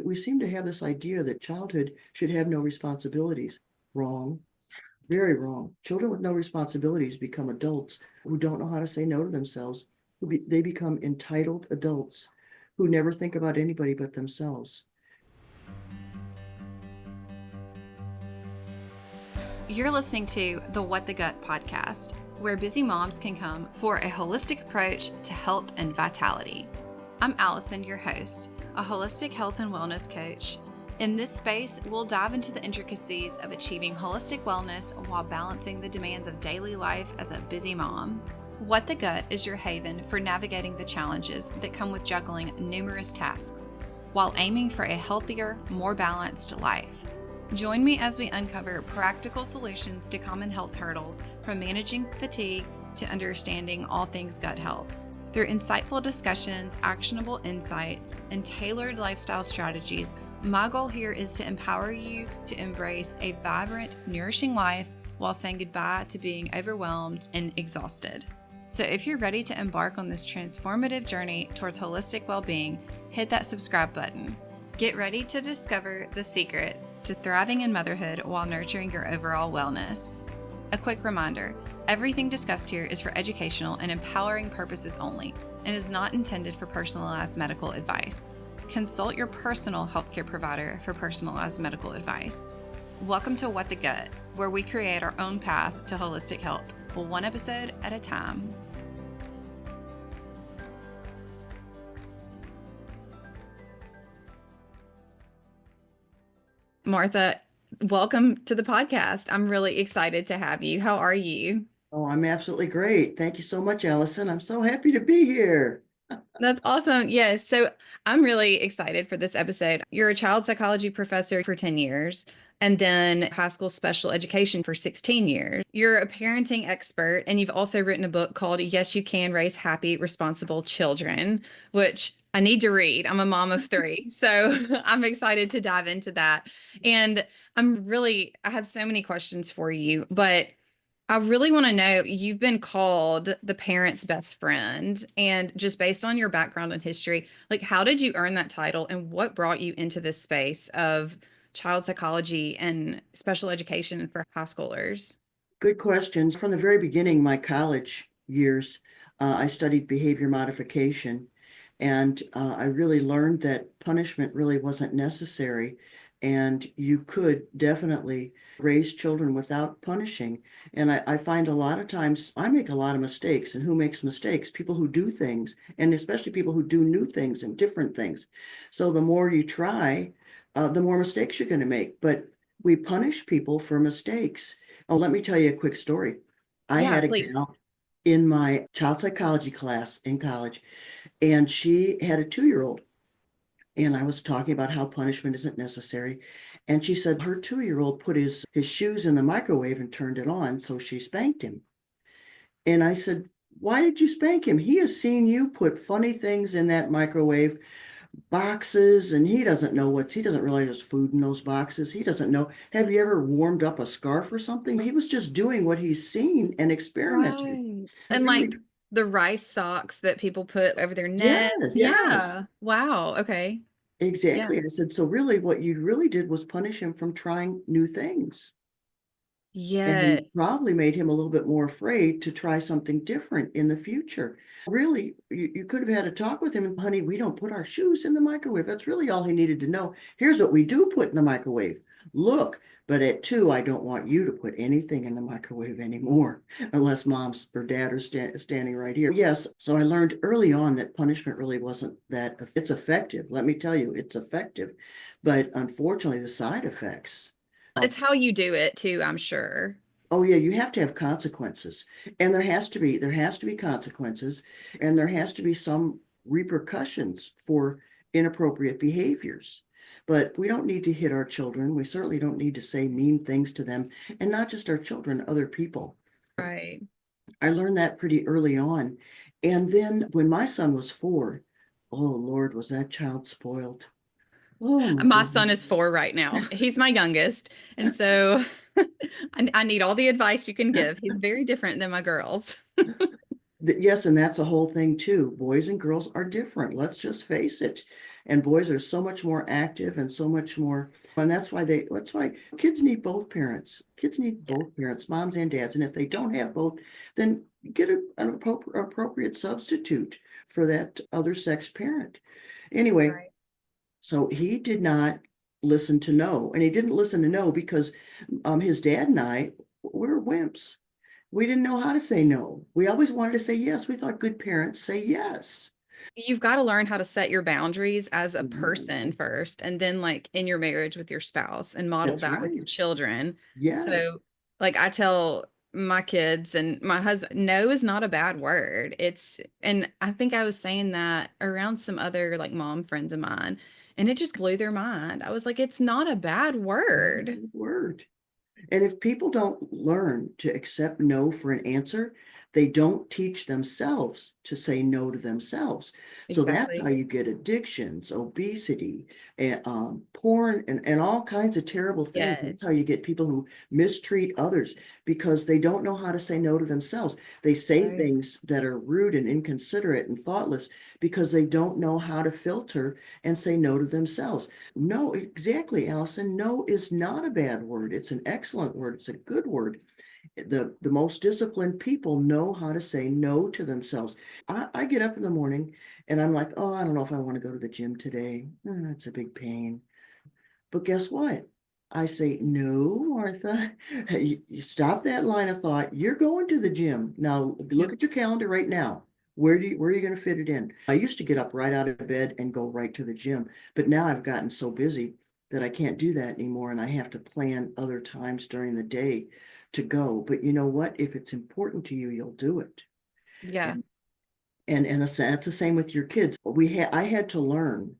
we seem to have this idea that childhood should have no responsibilities. Wrong. Very wrong. Children with no responsibilities become adults who don't know how to say no to themselves. They become entitled adults who never think about anybody but themselves. You're listening to the What the Gut podcast, where busy moms can come for a holistic approach to health and vitality. I'm Allison, your host, a holistic health and wellness coach. In this space, we'll dive into the intricacies of achieving holistic wellness while balancing the demands of daily life as a busy mom. What the Gut is your haven for navigating the challenges that come with juggling numerous tasks while aiming for a healthier, more balanced life. Join me as we uncover practical solutions to common health hurdles, from managing fatigue to understanding all things gut health. Through insightful discussions, actionable insights, and tailored lifestyle strategies, my goal here is to empower you to embrace a vibrant, nourishing life while saying goodbye to being overwhelmed and exhausted. So if you're ready to embark on this transformative journey towards holistic well-being, hit that subscribe button. Get ready to discover the secrets to thriving in motherhood while nurturing your overall wellness. A quick reminder, everything discussed here is for educational and empowering purposes only and is not intended for personalized medical advice. Consult your personal healthcare provider for personalized medical advice. Welcome to What the Gut, where we create our own path to holistic health, one episode at a time. Martha, welcome to the podcast. I'm really excited to have you. How are you? Oh, I'm absolutely great. Thank you so much, Allison. I'm so happy to be here. That's awesome. Yes. So I'm really excited for this episode. You're a child psychology professor for 10 years and then high school special education for 16 years. You're a parenting expert, and you've also written a book called Yes, You Can Raise Happy, Responsible Children, which I need to read. I'm a mom of 3, so I'm excited to dive into that. And I have so many questions for you, but I really want to know, you've been called the parent's best friend, and just based on your background and history, like, how did you earn that title and what brought you into this space of child psychology and special education for high schoolers? Good questions. From the very beginning, my college years, I studied behavior modification, and I really learned that punishment really wasn't necessary, and you could definitely raise children without punishing. And I find a lot of times I make a lot of mistakes. And who makes mistakes? People who do things, and especially people who do new things and different things. So the more you try, the more mistakes you're going to make. But we punish people for mistakes. Oh, let me tell you a quick story. I Yeah, had a please. gal in my child psychology class in college, and she had a 2-year-old. And I was talking about how punishment isn't necessary. And she said her 2-year-old put his shoes in the microwave and turned it on, so she spanked him. And I said, why did you spank him? He has seen you put funny things in that microwave boxes, and he doesn't realize there's food in those boxes. He doesn't know. Have you ever warmed up a scarf or something? He was just doing what he's seen and experimented. Right. And And really, like the rice socks that people put over their neck. yes, Yeah. Wow. Okay. Yeah. exactly. I said, so really what you really did was punish him from trying new things. And you Yes. probably made him a little bit more afraid to try something different in the future. Really, you could have had a talk with him, and honey, we don't put our shoes in the microwave. That's really all he needed to know. Here's what we do put in the microwave. Look, but at 2, I don't want you to put anything in the microwave anymore, unless mom's or dad are standing right here. Yes, so I learned early on that punishment really wasn't that, it's effective. Let me tell you, it's effective. But unfortunately, the side effects. It's how you do it too, I'm sure. Oh yeah, you have to have consequences. And there has to be consequences, and there has to be some repercussions for inappropriate behaviors. But we don't need to hit our children. We certainly don't need to say mean things to them, and not just our children, other people. Right. I learned that pretty early on. And then when my son was 4, oh Lord, was that child spoiled. Oh my My son goodness. is 4 right now. He's my youngest. And so I need all the advice you can give. He's very different than my girls. Yes, and that's a whole thing too. Boys and girls are different. Let's just face it. And boys are so much more active and so much more, and that's why kids need both parents. Kids need Yeah. both parents, moms and dads. And if they don't have both, then get an appropriate substitute for that other sex parent. Anyway, Right. so he did not listen to no, and he didn't listen to no because his dad and I were wimps. We didn't know how to say no. We always wanted to say yes. We thought good parents say yes. You've got to learn how to set your boundaries as a person Mhm. first, and then like in your marriage with your spouse and model That's that with your right. children. Yes. So, like I tell my kids and my husband, no is not a bad word. And I think I was saying that around some other like mom friends of mine, and it just blew their mind. I was like, it's not a bad word. Word. And if people don't learn to accept no for an answer, they don't teach themselves to say no to themselves. So that's how Exactly. you get addictions, obesity, and porn, and all kinds of terrible things. That's how you Yes. get people who mistreat others because they don't know how to say no to themselves. They say Right. things that are rude and inconsiderate and thoughtless because they don't know how to filter and say no to themselves. No, exactly, Allison. No is not a bad word. It's an excellent word. It's a good word. The most disciplined people know how to say no to themselves. I get up in the morning and I'm like, oh, I don't know if I want to go to the gym today. It's a big pain. But guess what? I say, no, Martha, you stop that line of thought. You're going to the gym. Now look Yep. at your calendar right now. Where are you going to fit it in? I used to get up right out of bed and go right to the gym, but now I've gotten so busy that I can't do that anymore, and I have to plan other times during the day to go. But you know what? If it's important to you, you'll do it. Yeah. And and that's the same with your kids. I had to learn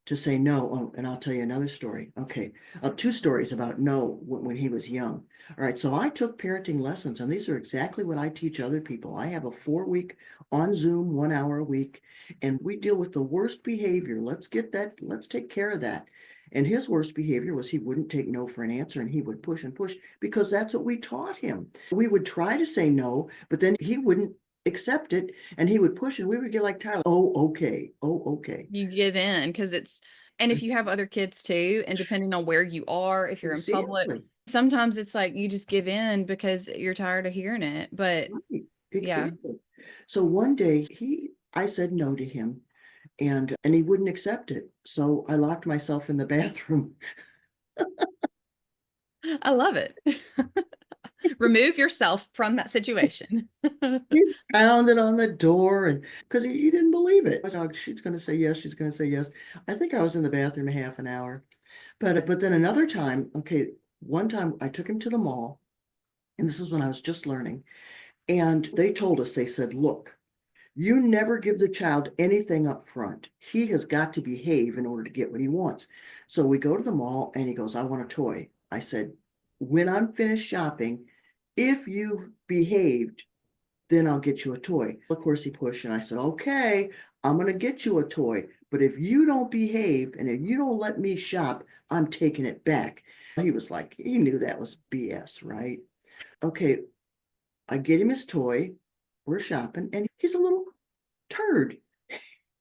to say no. Oh, and I'll tell you another story. Okay, two stories about no when he was young. All right, so I took parenting lessons, and these are exactly what I teach other people. I have a 4 week on Zoom, 1 hour a week, and we deal with the worst behavior. Let's take care of that. And his worst behavior was he wouldn't take no for an answer, and he would push and push because that's what we taught him. We would try to say no, but then he wouldn't accept it, and he would push, and we would get like Tyler. Oh, okay. Oh, okay. You give in because and if you have other kids too, and depending on where you are, if you're in public, Exactly. sometimes it's like you just give in because you're tired of hearing it. But Right. yeah, Exactly. So one day I said no to him, and he wouldn't accept it. So I locked myself in the bathroom. I love it. Remove yourself from that situation. He's pounding on the door, and because he didn't believe it. I was like, she's going to say yes. She's going to say yes. I think I was in the bathroom a half an hour. But then another time, okay, one time I took him to the mall, and this is when I was just learning. And they told us, they said, look, you never give the child anything up front. He has got to behave in order to get what he wants. So we go to the mall and he goes, I want a toy. I said, when I'm finished shopping, if you've behaved, then I'll get you a toy. Of course, he pushed, and I said, okay, I'm going to get you a toy. But if you don't behave and if you don't let me shop, I'm taking it back. He was like, he knew that was BS, right? Okay, I get him his toy. We're shopping, and he's a little turd.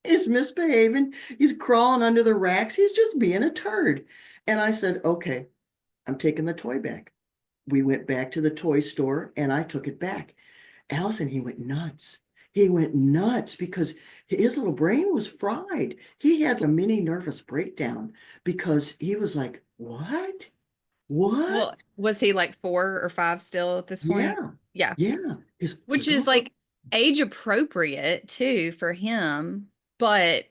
He's misbehaving. He's crawling under the racks. He's just being a turd. And I said, okay, I'm taking the toy back. We went back to the toy store and I took it back. Allison, he went nuts. He went nuts because his little brain was fried. He had a mini nervous breakdown because he was like, what? What? Well, was he like 4 or 5 still at this point? Yeah. Yeah. Yeah. Which is like age appropriate too for him, but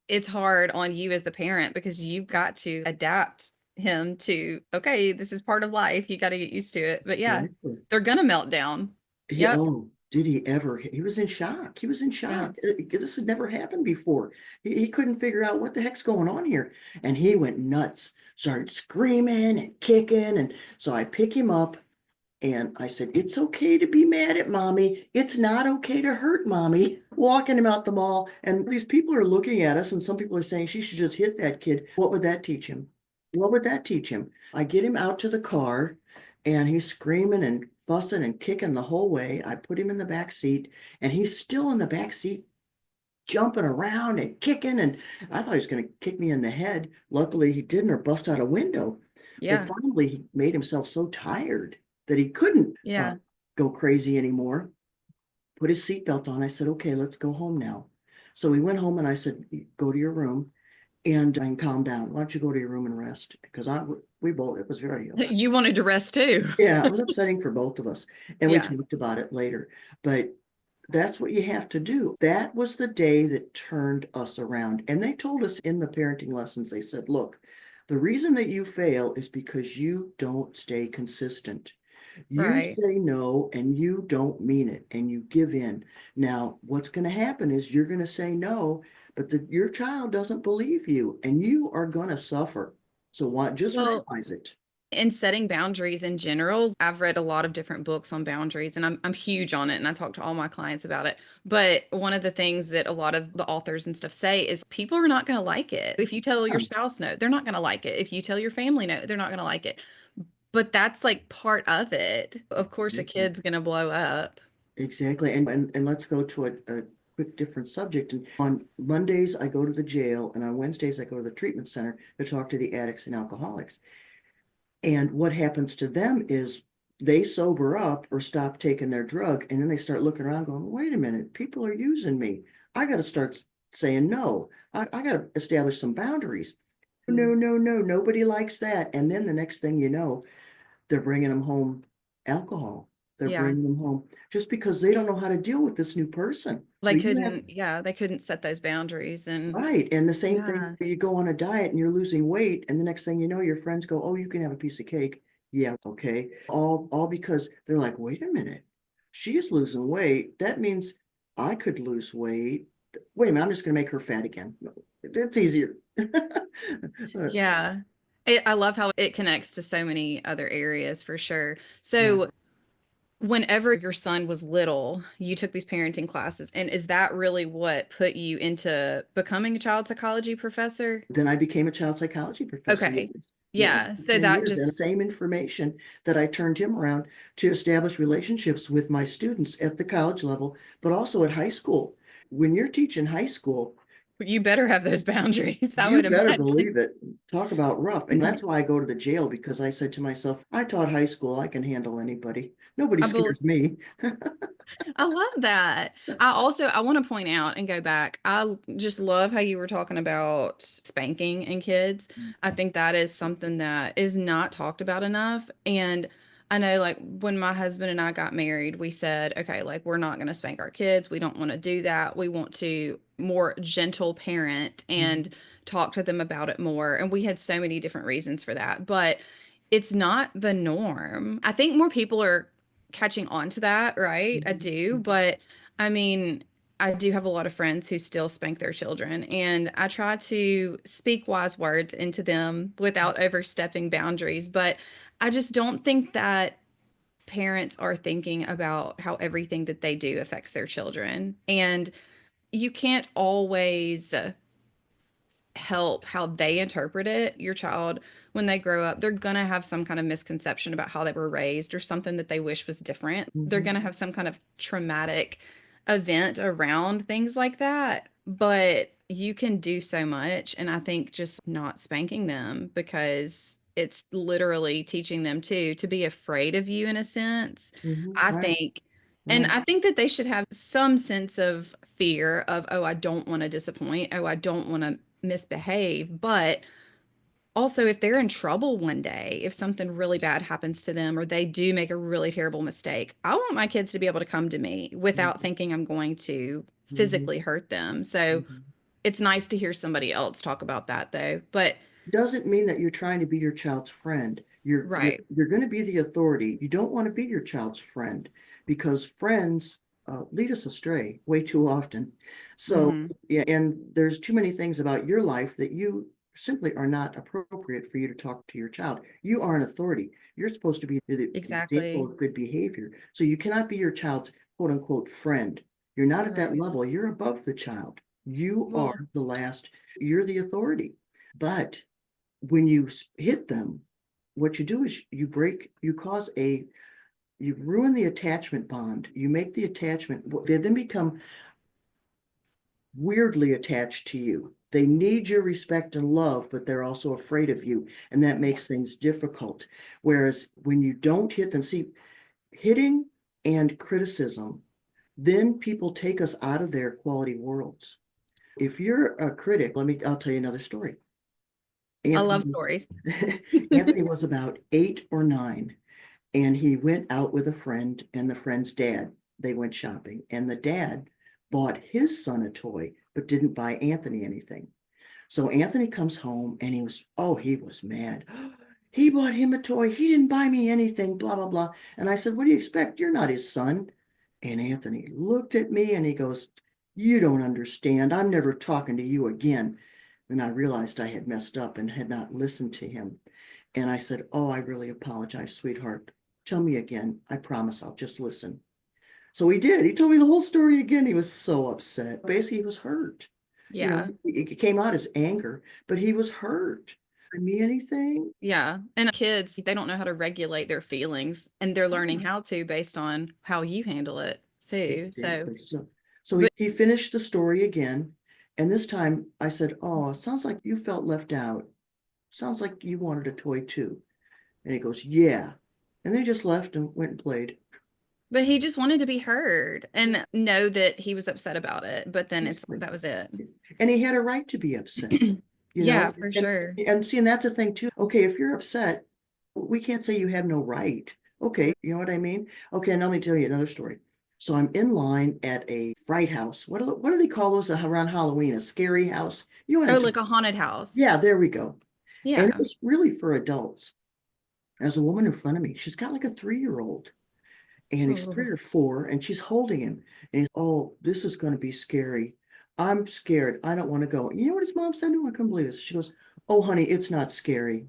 it's hard on you as the parent because you've got to adapt him to, okay, this is part of life. You got to get used to it. But yeah, Exactly. they're gonna melt down. Yep. Oh, did he ever? He was in shock. He was in Yeah. shock. This had never happened before. He couldn't figure out what the heck's going on here. And he went nuts, started screaming and kicking. And so I pick him up and I said, it's okay to be mad at mommy. It's not okay to hurt mommy. Walking him out the mall. And these people are looking at us, and some people are saying she should just hit that kid. What would that teach him? What would that teach him? I get him out to the car, and he's screaming and fussing and kicking the whole way. I put him in the back seat, and he's still in the back seat jumping around and kicking. And I thought he was going to kick me in the head. Luckily, he didn't, or bust out a window. Well, Yeah. finally, he made himself so tired that he couldn't Yeah. go crazy anymore. Put his seatbelt on. I said, okay, let's go home now. So we went home and I said, go to your room and calm down. Why don't you go to your room and rest? Because we both, it was very upsetting. You wanted to rest too. Yeah, it was upsetting for both of us. And we Yeah. talked about it later. But that's what you have to do. That was the day that turned us around. And they told us in the parenting lessons, they said, look, the reason that you fail is because you don't stay consistent. You Right. say no and you don't mean it and you give in. Now, what's going to happen is you're going to say no, but your child doesn't believe you and you are going to suffer. So what, just Well, realize it. in setting boundaries in general, I've read a lot of different books on boundaries and I'm huge on it and I talk to all my clients about it. But one of the things that a lot of the authors and stuff say is people are not going to like it. If you tell your Yeah, spouse no, they're not going to like it. If you tell your family no, they're not going to like it. But that's like part of it. Of course, a exactly. kid's going to blow up. Exactly. And let's go to a quick different subject. And on Mondays, I go to the jail, and on Wednesdays, I go to the treatment center to talk to the addicts and alcoholics. And what happens to them is they sober up or stop taking their drug, and then they start looking around going, wait a minute, people are using me. I got to start saying no. I got to establish some boundaries. No, no, no, nobody likes that. And then the next thing you know, they're bringing them home alcohol. They're Yeah. bringing them home just because they don't know how to deal with this new person. So you have, They couldn't set those boundaries and right. And the same thing, yeah. you go on a diet and you're losing weight, and the next thing you know, your friends go, oh, you can have a piece of cake. Yeah, okay. All because they're like, wait a minute, she's losing weight. That means I could lose weight. Wait a minute, I'm just gonna make her fat again. No, it's easier. Yeah. I love how it connects to so many other areas for sure. Yeah. So, whenever your son was little, you took these parenting classes, and is that really what put you into becoming a child psychology professor? Then I became a child psychology professor. Yes. Okay. Yes, Yeah. for So 10 that years. And the just, same information that I turned him around to establish relationships with my students at the college level, but also at high school. When you're teaching high school, you better have those boundaries, I you would better imagine. believe it. Talk about rough. And that's why I go to the jail, because I said to myself, I taught high school. I can handle anybody. Nobody I bel scares me. I love that. I want to point out and go back. I just love how you were talking about spanking and kids. I think that is something that is not talked about enough. And I know like when my husband and I got married, we said, okay, like we're not going to spank our kids. We don't want to do that. We want to more gentle parent and Mhm. talk to them about it more. And we had so many different reasons for that. But it's not the norm. I think more people are catching on to that, right? I Mhm. do, Mhm. but I mean, I do have a lot of friends who still spank their children, and I try to speak wise words into them without overstepping boundaries, but I just don't think that parents are thinking about how everything that they do affects their children. And you can't always help how they interpret it. Your child, when they grow up, they're going to have some kind of misconception about how they were raised or something that they wish was different. They're Mhm. going to have some kind of traumatic event around things like that. But you can do so much. And I think just not spanking them because it's literally teaching them to be afraid of you in a sense. Mhm. I Right. think and Right. I think that they should have some sense of fear of, oh, I don't want to disappoint. Oh, I don't want to misbehave. But also, if they're in trouble one day, if something really bad happens to them or they do make a really terrible mistake, I want my kids to be able to come to me without Mhm. thinking I'm going to Mhm. physically hurt them. So Mhm. it's nice to hear somebody else talk about that, though. But Doesn't mean that you're trying to be your child's friend. right. You're going to be the authority. You don't want to be your child's friend, because friends lead us astray way too often. So Hmm. yeah, and there's too many things about your life that you simply are not appropriate for you to talk to your child. You are an authority. You're supposed to be the example Exactly. of good behavior. So you cannot be your child's quote unquote friend. You're not at that Right. level. You're above the child. You are Well, the last. You're the authority. But when you hit them, what you do is you ruin the attachment bond. You make the attachment, they then become weirdly attached to you. They need your respect and love, but they're also afraid of you. And that makes things difficult. Whereas when you don't hit them, see, hitting and criticism, then people take us out of their quality worlds. If you're a critic, I'll tell you another story. I love Anthony, stories. Anthony was about 8 or 9, and he went out with a friend and the friend's dad. They went shopping, and the dad bought his son a toy, but didn't buy Anthony anything. So Anthony comes home and he was mad. He bought him a toy. He didn't buy me anything, blah, blah, blah. And I said, what do you expect? You're not his son. And Anthony looked at me and he goes, you don't understand. I'm never talking to you again. Then I realized I had messed up and had not listened to him. And I said, oh, I really apologize, sweetheart. Tell me again. I promise I'll just listen. So he did. He told me the whole story again. He was so upset. Basically, he was hurt. Yeah. It came out as anger, but he was hurt. Me anything? Yeah. And kids, they don't know how to regulate their feelings, and they're learning how to based on how you handle it too. So, Exactly. So but he finished the story again. And this time I said, oh, it sounds like you felt left out. Sounds like you wanted a toy too. And he goes, yeah. And they just left and went and played. he just wanted to be heard and know that he was upset about it. But then Basically. that was it. And he had a right to be upset, Yeah, for and sure. see, and that's the thing too. Okay, if you're upset, we can't say you have no right. Okay, you know what I mean? Okay, and let me tell you another story. So I'm in line at a fright house. What do they call those around Halloween? A scary house? You know what Oh, I'm like talking? a haunted house. Yeah, there we go. And it Yeah. was really for adults. There's a woman in front of me. She's got like a 3-year-old, and he's Oh. 3 or 4, and she's holding him. And he's, oh, this is going to be scary. I'm scared. I don't want to go. You know what his mom said to him? I couldn't believe this. She goes, oh, honey, it's not scary.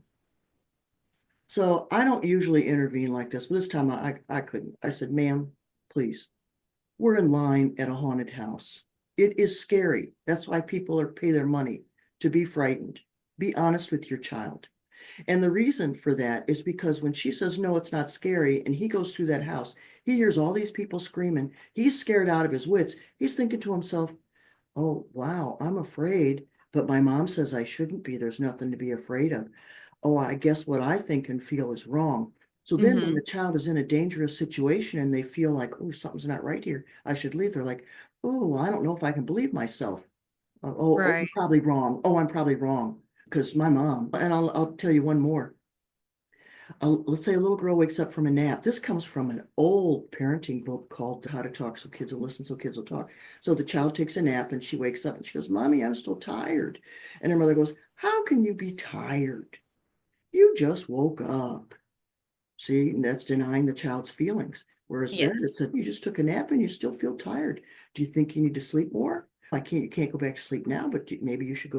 So I don't usually intervene like this, but this time I couldn't. I said, ma'am, please, we're in line at a haunted house. It is scary. That's why people pay their money to be frightened. Be honest with your child. And the reason for that is because when she says, no, it's not scary, and he goes through that house, he hears all these people screaming. He's scared out of his wits. He's thinking to himself, oh, wow, I'm afraid, but my mom says I shouldn't be. There's nothing to be afraid of. Oh, I guess what I think and feel is wrong. So then when Mm-hmm. the child is in a dangerous situation and they feel like, oh, something's not right here, I should leave. They're like, oh, I don't know if I can believe myself. I'm Right. probably wrong. Oh, I'm probably wrong because my mom, and I'll tell you one more. Let's say a little girl wakes up from a nap. This comes from an old parenting book called How to Talk So Kids Will Listen, So Kids Will Talk. So the child takes a nap and she wakes up and she goes, Mommy, I'm still tired. And her mother goes, how can you be tired? You just woke up. See, and that's denying the child's feelings. Whereas there, Yes. it's that you just took a nap and you still feel tired. Do you think you need to sleep more? You can't go back to sleep now, but maybe you should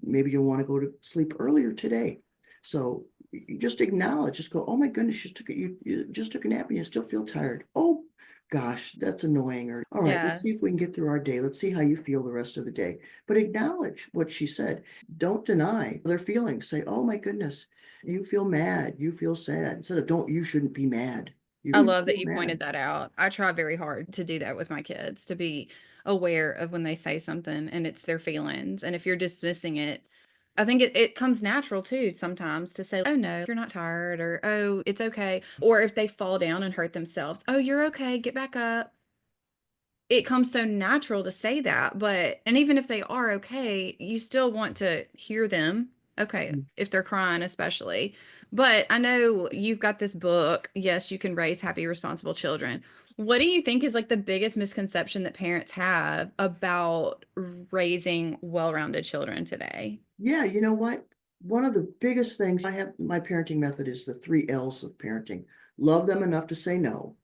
maybe you'll want to go to sleep earlier today. So you just acknowledge, just go, oh my goodness, you just took a nap and you still feel tired. Oh gosh, that's annoying. Or all right, let's Yeah. see if we can get through our day. Let's see how you feel the rest of the day. But acknowledge what she said. Don't deny their feelings. Say, oh my goodness, you feel mad, you feel sad. Instead of don't, you shouldn't be mad. You I really love that feel you mad. pointed that out. I try very hard to do that with my kids, to be aware of when they say something and it's their feelings. And if you're dismissing it, I think it comes natural too sometimes to say, oh no, you're not tired, or oh, it's okay. Or if they fall down and hurt themselves, oh, you're okay, get back up. It comes so natural to say that, but and even if they are okay, you still want to hear them. Okay, if they're crying especially. But I know you've got this book, Yes, You Can Raise Happy Responsible Children. What do you think is like the biggest misconception that parents have about raising well-rounded children today? Yeah, you know what? One of the biggest things I have, my parenting method is the 3 L's of parenting. Love them enough to say no.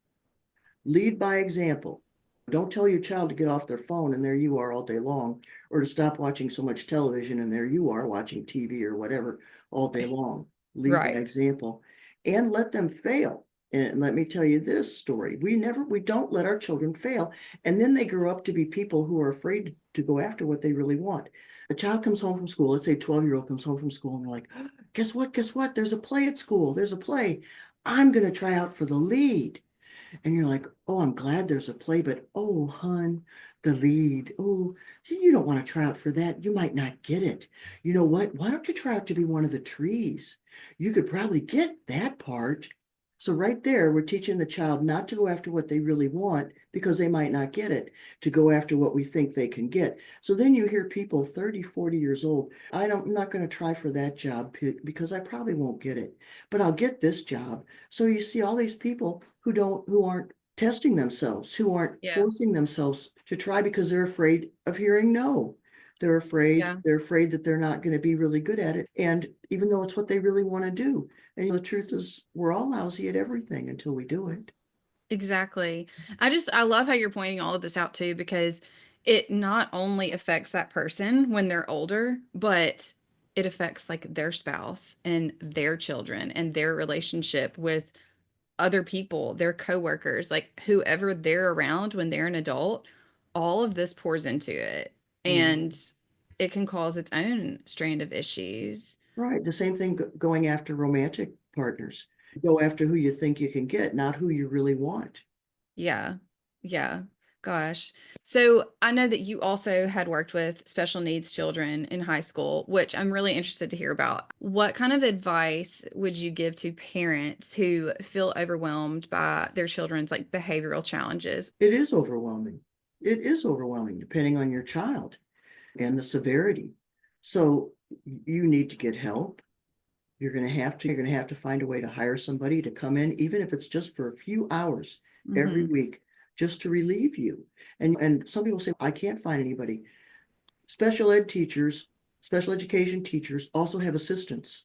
Lead by example. Don't tell your child to get off their phone and there you are all day long, or to stop watching so much television and there you are watching TV or whatever all day long. Lead by Right. example and let them fail. And let me tell you this story. We don't let our children fail. And then they grow up to be people who are afraid to go after what they really want. A child comes home from school, let's say a 12-year-old comes home from school and they're like, oh, guess what? Guess what? There's a play at school. There's a play. I'm going to try out for the lead. And you're like, oh, I'm glad there's a play, but oh, hun, the lead. Oh, you don't want to try out for that. You might not get it. You know what? Why don't you try out to be one of the trees? You could probably get that part. So right there, we're teaching the child not to go after what they really want because they might not get it, to go after what we think they can get. So then you hear people 30, 40 years old, I'm not going to try for that job because I probably won't get it, but I'll get this job. So you see all these people who aren't testing themselves, who aren't Yeah. forcing themselves to try because they're afraid of hearing no. Yeah. They're afraid that they're not going to be really good at it. And even though it's what they really want to do. And the truth is, we're all lousy at everything until we do it. Exactly. I love how you're pointing all of this out too, because it not only affects that person when they're older, but it affects like their spouse and their children and their relationship with other people, their coworkers, like whoever they're around when they're an adult. All of this pours into it, Yeah. and it can cause its own strand of issues. Right. The same thing going after romantic partners. Go after who you think you can get, not who you really want. Yeah. Yeah. Gosh. So I know that you also had worked with special needs children in high school, which I'm really interested to hear about. What kind of advice would you give to parents who feel overwhelmed by their children's like behavioral challenges? It is overwhelming. It is overwhelming depending on your child and the severity. So you need to get help. You're going to have to find a way to hire somebody to come in, even if it's just for a few hours every Hmm. week, just to relieve you. And some people say, I can't find anybody. Special education teachers also have assistants,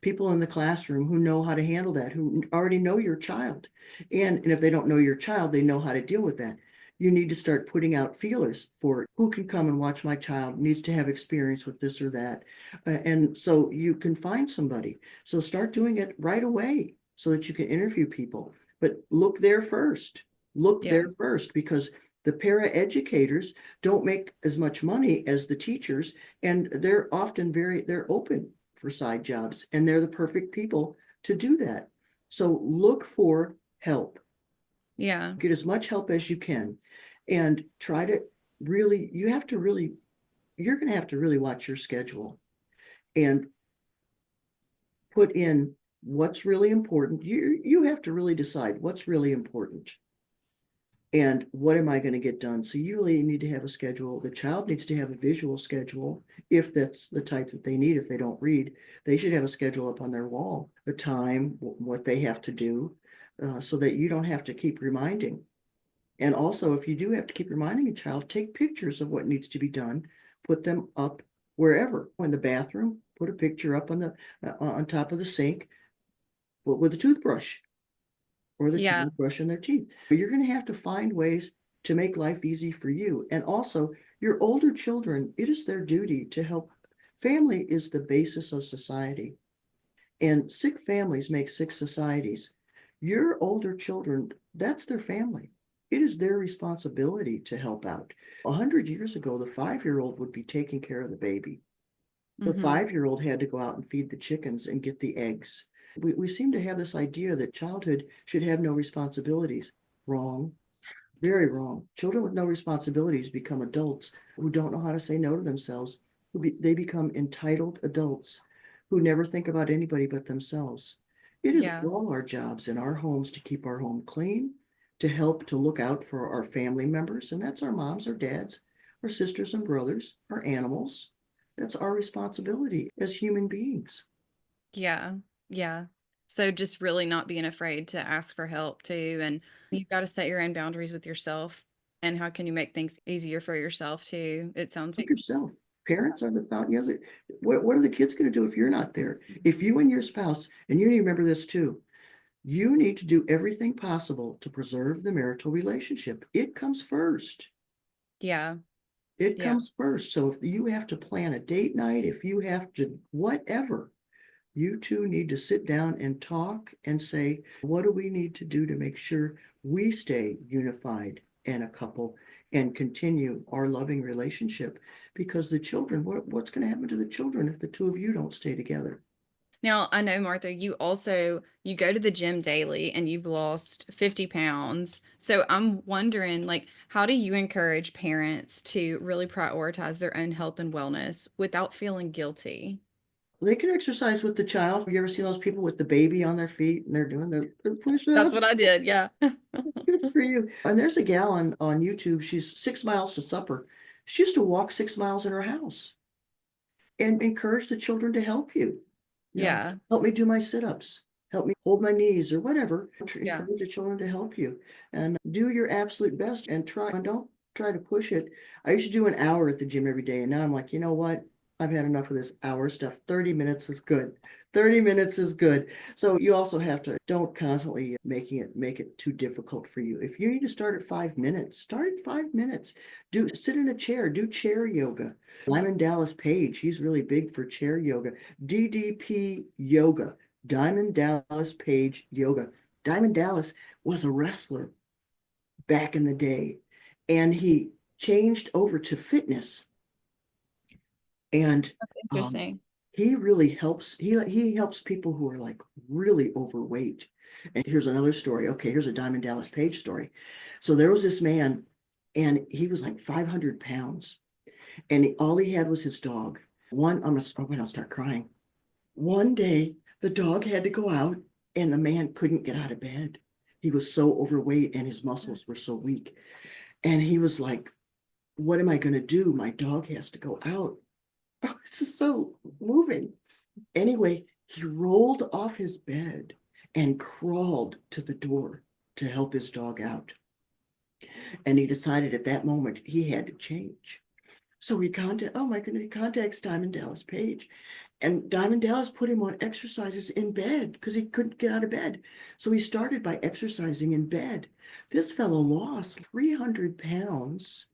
people in the classroom who know how to handle that, who already know your child. And if they don't know your child, they know how to deal with that. You need to start putting out feelers for who can come and watch my child, needs to have experience with this or that. And so you can find somebody. So start doing it right away so that you can interview people. But look there first. Look Yeah. there first because the para educators don't make as much money as the teachers, and they're often they're open for side jobs, and they're the perfect people to do that. So look for help. Yeah. Get as much help as you can and try to really, you're going to have to really watch your schedule and put in what's really important. You have to really decide what's really important and what am I going to get done. So you really need to have a schedule. The child needs to have a visual schedule if that's the type that they need. If they don't read, they should have a schedule up on their wall, the time, what they have to do, so that you don't have to keep reminding. And also, if you do have to keep reminding a child, take pictures of what needs to be done, put them up wherever. In the bathroom, put a picture up on top of the sink with a toothbrush or the Yeah. child brushing their teeth. But you're going to have to find ways to make life easy for you. And also, your older children, it is their duty to help. Family is the basis of society, and sick families make sick societies. Your older children, that's their family. It is their responsibility to help out. 100 years ago, the 5-year-old would be taking care of the baby. The Hmm. 5-year-old had to go out and feed the chickens and get the eggs. We seem to have this idea that childhood should have no responsibilities. Wrong, very wrong. Children with no responsibilities become adults who don't know how to say no to themselves. They become entitled adults who never think about anybody but themselves. It is Yeah. all our jobs in our homes to keep our home clean, to help to look out for our family members, and that's our moms, our dads, our sisters and brothers, our animals. That's our responsibility as human beings. Yeah. Yeah. So just really not being afraid to ask for help too. And you've got to set your own boundaries with yourself. And how can you make things easier for yourself too? It sounds Look like, yourself. Parents are the fountain. What are the kids going to do if you're not there? If you and your spouse, and you need to remember this too, you need to do everything possible to preserve the marital relationship. It comes first. yeah. It Yeah. comes first. So if you have to plan a date night, if you have to, whatever, you two need to sit down and talk and say, what do we need to do to make sure we stay unified and a couple and continue our loving relationship? Because the children, what's going to happen to the children if the two of you don't stay together? Now, I know, Martha, you go to the gym daily and you've lost 50 pounds. So I'm wondering, like, how do you encourage parents to really prioritize their own health and wellness without feeling guilty? They can exercise with the child. You ever see those people with the baby on their feet and they're doing their That's what push-ups? I did, yeah. Good for you. And there's a gal on YouTube. She's 6 miles to supper. She used to walk 6 miles in her house and encourage the children to help you. You know, Yeah, help me do my sit-ups, help me hold my knees or whatever. yeah. Encourage the children to help you and do your absolute best and try and don't try to push it. I used to do an hour at the gym every day, and now I'm like, you know what? I've had enough of this hour stuff. 30 minutes is good. 30 minutes is good. So you also have to don't constantly make it too difficult for you. If you need to start at 5 minutes, start at 5 minutes. Do sit in a chair, do chair yoga. Lyman Dallas Page, he's really big for chair yoga. DDP yoga, Diamond Dallas Page yoga. Diamond Dallas was a wrestler back in the day, and he changed over to fitness. And um, Interesting. he really helps. He helps people who are like really overweight. And here's another story. Okay, here's a Diamond Dallas Page story. So there was this man, and he was like 500 pounds, and all he had was his dog. Oh wait, I'll start crying. One day, the dog had to go out, and the man couldn't get out of bed. He was so overweight, and his muscles were so weak. And he was like, "What am I going to do? My dog has to go out." Oh, this is so moving. Anyway, he rolled off his bed and crawled to the door to help his dog out. And he decided at that moment he had to change. So oh my goodness, he contacts Diamond Dallas Page. And Diamond Dallas put him on exercises in bed because he couldn't get out of bed. So he started by exercising in bed. This fellow lost 300 pounds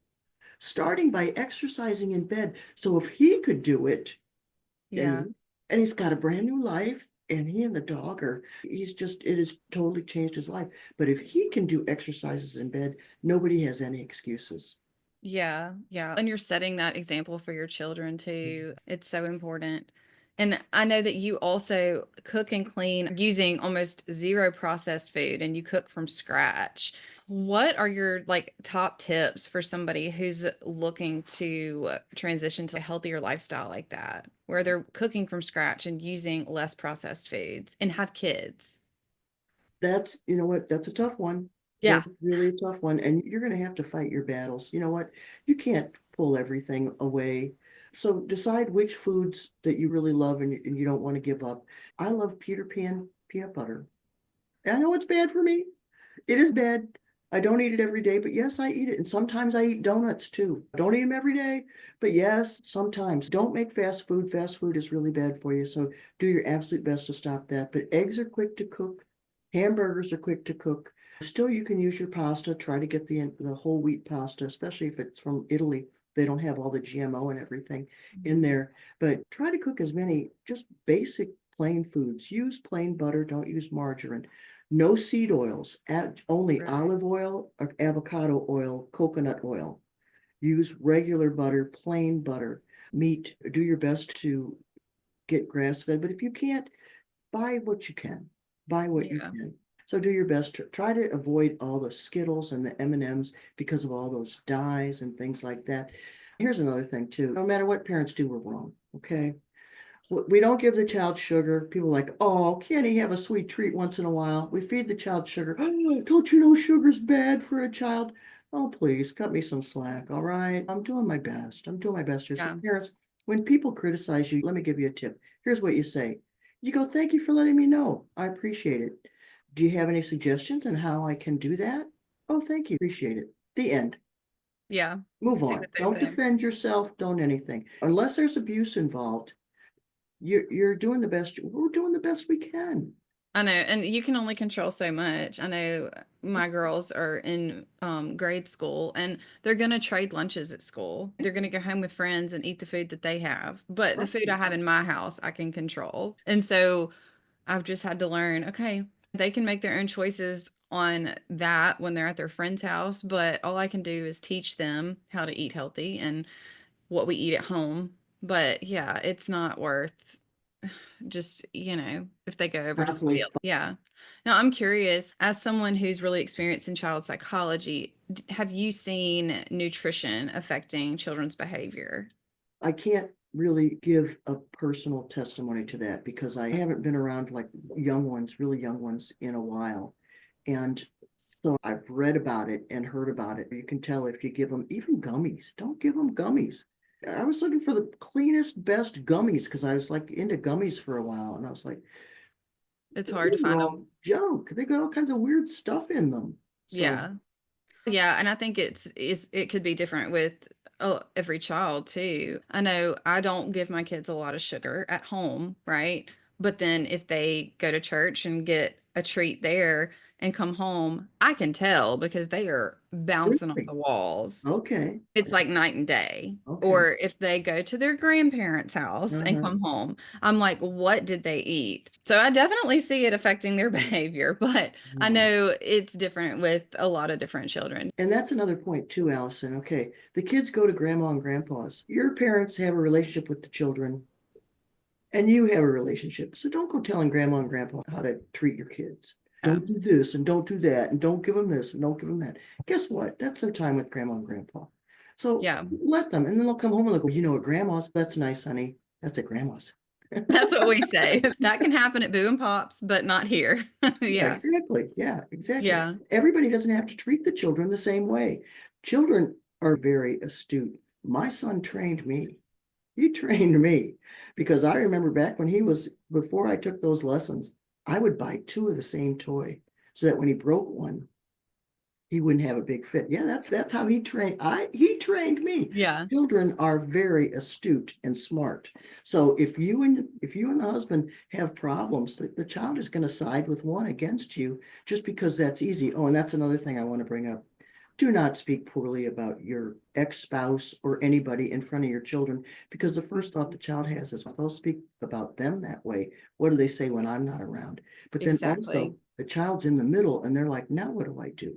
starting by exercising in bed. So if he could do it, Yeah. and he's got a brand new life, and he and the dog it has totally changed his life. But if he can do exercises in bed, nobody has any excuses. Yeah, yeah. And you're setting that example for your children too. It's so important. And I know that you also cook and clean using almost zero processed food and you cook from scratch. What are your like top tips for somebody who's looking to transition to a healthier lifestyle like that, where they're cooking from scratch and using less processed foods and have kids? That's, you know what, that's a tough one. Yeah. That's really a tough one. And you're going to have to fight your battles. You know what? You can't pull everything away. So decide which foods that you really love and you don't want to give up. I love Peter Pan peanut butter. I know it's bad for me. It is bad. I don't eat it every day, but yes, I eat it. And sometimes I eat donuts too. I don't eat them every day, but yes, sometimes. Don't make fast food. Fast food is really bad for you. So do your absolute best to stop that. But eggs are quick to cook. Hamburgers are quick to cook. Still, you can use your pasta. Try to get the whole wheat pasta, especially if it's from Italy. They don't have all the GMO and everything in there. But try to cook as many just basic plain foods. Use plain butter. Don't use margarine. No seed oils, only Right. olive oil, avocado oil, coconut oil. Use regular butter, plain butter. Meat, do your best to get grass fed, but if you can't, buy what you can. Buy what you Yeah. can. So do your best to try to avoid all the Skittles and the M&Ms because of all those dyes and things like that. Here's another thing too. No matter what parents do, we're wrong. Okay. We don't give the child sugar. People are like, oh, can't he have a sweet treat once in a while? We feed the child sugar. Oh, don't you know sugar's bad for a child? Oh, please cut me some slack. All right. I'm doing my best. I'm doing my best here. So, Yeah. parents, when people criticize you, let me give you a tip. Here's what you say. You go, thank you for letting me know. I appreciate it. Do you have any suggestions on how I can do that? Oh, thank you. Appreciate it. The end. Yeah. Move See on. what they Don't say. defend yourself. Don't anything. Unless there's abuse involved, you're doing the best. We're doing the best we can. I know, and you can only control so much. I know my girls are in grade school and they're going to trade lunches at school. They're going to go home with friends and eat the food that they have. But the food I have in my house, I can control. And so I've just had to learn, okay, they can make their own choices on that when they're at their friend's house, but all I can do is teach them how to eat healthy and what we eat at home. But yeah, it's not worth just, if they go over to somebody Constantly. else. Yeah. Now, I'm curious, as someone who's really experienced in child psychology, have you seen nutrition affecting children's behavior? I can't really give a personal testimony to that because I haven't been around like young ones, really young ones in a while. And so I've read about it and heard about it. You can tell if you give them even gummies, don't give them gummies. I was looking for the cleanest, best gummies because I was like into gummies for a while. And I was like, It's hard to these are find all them. junk. They got all kinds of weird stuff in them. So Yeah. Yeah, and I think it could be different with every child too. I know I don't give my kids a lot of sugar at home, right? But then if they go to church and get a treat there and come home, I can tell because they are bouncing off really, the walls. okay, It's like night and day. okay. Or if they go to their grandparents' house and Uh-huh. come home, I'm like, what did they eat? So I definitely see it affecting their behavior, but I No. know it's different with a lot of different children. And that's another point too, Allison. Okay, the kids go to grandma and grandpa's. Your parents have a relationship with the children, and you have a relationship. So don't go telling grandma and grandpa how to treat your kids. Yeah. Don't do this and don't do that, and don't give them this and don't give them that. Guess what? That's some time with grandma and grandpa. So Yeah. let them, and then they'll come home and they'll go, at grandma's. That's nice, honey. That's at grandma's. That's what we say. That can happen at Boo and Pops, but not here. Yeah, Yeah. exactly. Yeah, exactly. Yeah. Everybody doesn't have to treat the children the same way. Children are very astute. My son trained me. He trained me because I remember back when before I took those lessons, I would buy two of the same toy so that when he broke one, he wouldn't have a big fit. Yeah, that's how he trained. He trained me. Yeah. Children are very astute and smart. So if you and the husband have problems, the child is going to side with one against you just because that's easy. Oh, and that's another thing I want to bring up. Do not speak poorly about your ex-spouse or anybody in front of your children because the first thought the child has is, well, they'll speak about them that way. What do they say when I'm not around? But then Exactly. also the child's in the middle and they're like, now what do I do?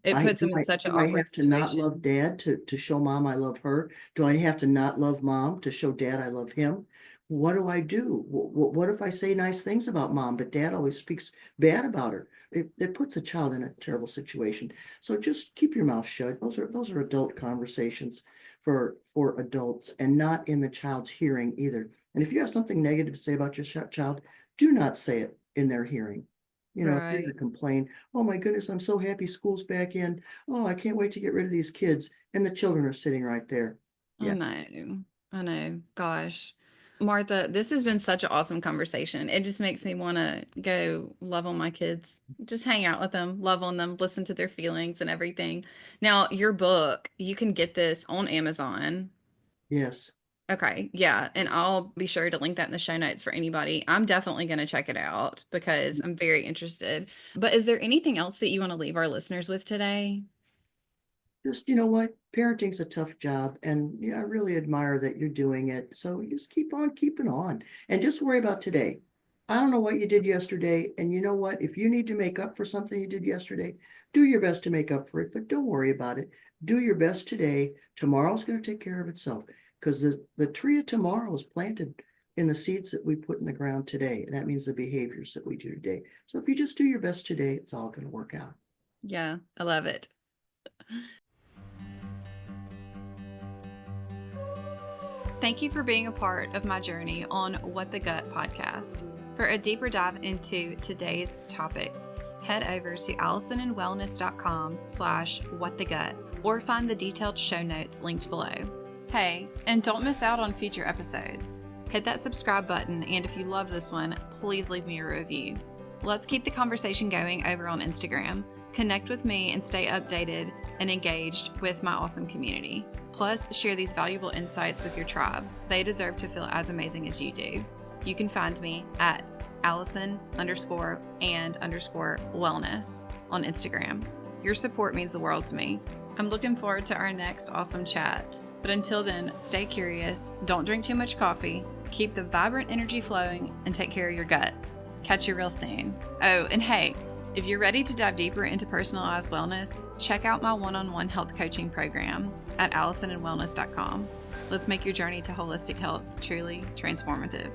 It I puts do them in I such an do I awkward have to not situation. love dad to show mom I love her? Do I have to not love mom to show dad I love him? What do I do? What if I say nice things about mom, but dad always speaks bad about her? It puts a child in a terrible situation. So just keep your mouth shut. Those are adult conversations for adults and not in the child's hearing either. And if you have something negative to say about your child, do not say it in their hearing. If you're going Right. to complain, oh my goodness, I'm so happy school's back in. Oh, I can't wait to get rid of these kids. And the children are sitting right there. I Yeah. know. I know. Gosh. Martha, this has been such an awesome conversation. It just makes me want to go love on my kids, just hang out with them, love on them, listen to their feelings and everything. Now, your book, you can get this on Amazon. Yes. Okay, yeah, and I'll be sure to link that in the show notes for anybody. I'm definitely going to check it out because I'm very interested. But is there anything else that you want to leave our listeners with today? Just, you know what? Parenting's a tough job. And yeah, I really admire that you're doing it. So you just keep on keeping on and just worry about today. I don't know what you did yesterday. And you know what? If you need to make up for something you did yesterday, do your best to make up for it, but don't worry about it. Do your best today. Tomorrow's going to take care of itself because the tree of tomorrow is planted in the seeds that we put in the ground today. And that means the behaviors that we do today. So if you just do your best today, it's all going to work out. Yeah, I love it. Thank you for being a part of my journey on What the Gut podcast. For a deeper dive into today's topics, head over to allisonandwellness.com/whatthegut or find the detailed show notes linked below. Hey, and don't miss out on future episodes. Hit that subscribe button, and if you love this one, please leave me a review. Let's keep the conversation going over on Instagram. Connect with me and stay updated and engaged with my awesome community. Plus, share these valuable insights with your tribe. They deserve to feel as amazing as you do. You can find me at Allison_and_wellness on Instagram. Your support means the world to me. I'm looking forward to our next awesome chat. But until then, stay curious, don't drink too much coffee, keep the vibrant energy flowing, and take care of your gut. Catch you real soon. Oh, and hey, if you're ready to dive deeper into personalized wellness, check out my one-on-one health coaching program at allisonandwellness.com. Let's make your journey to holistic health truly transformative.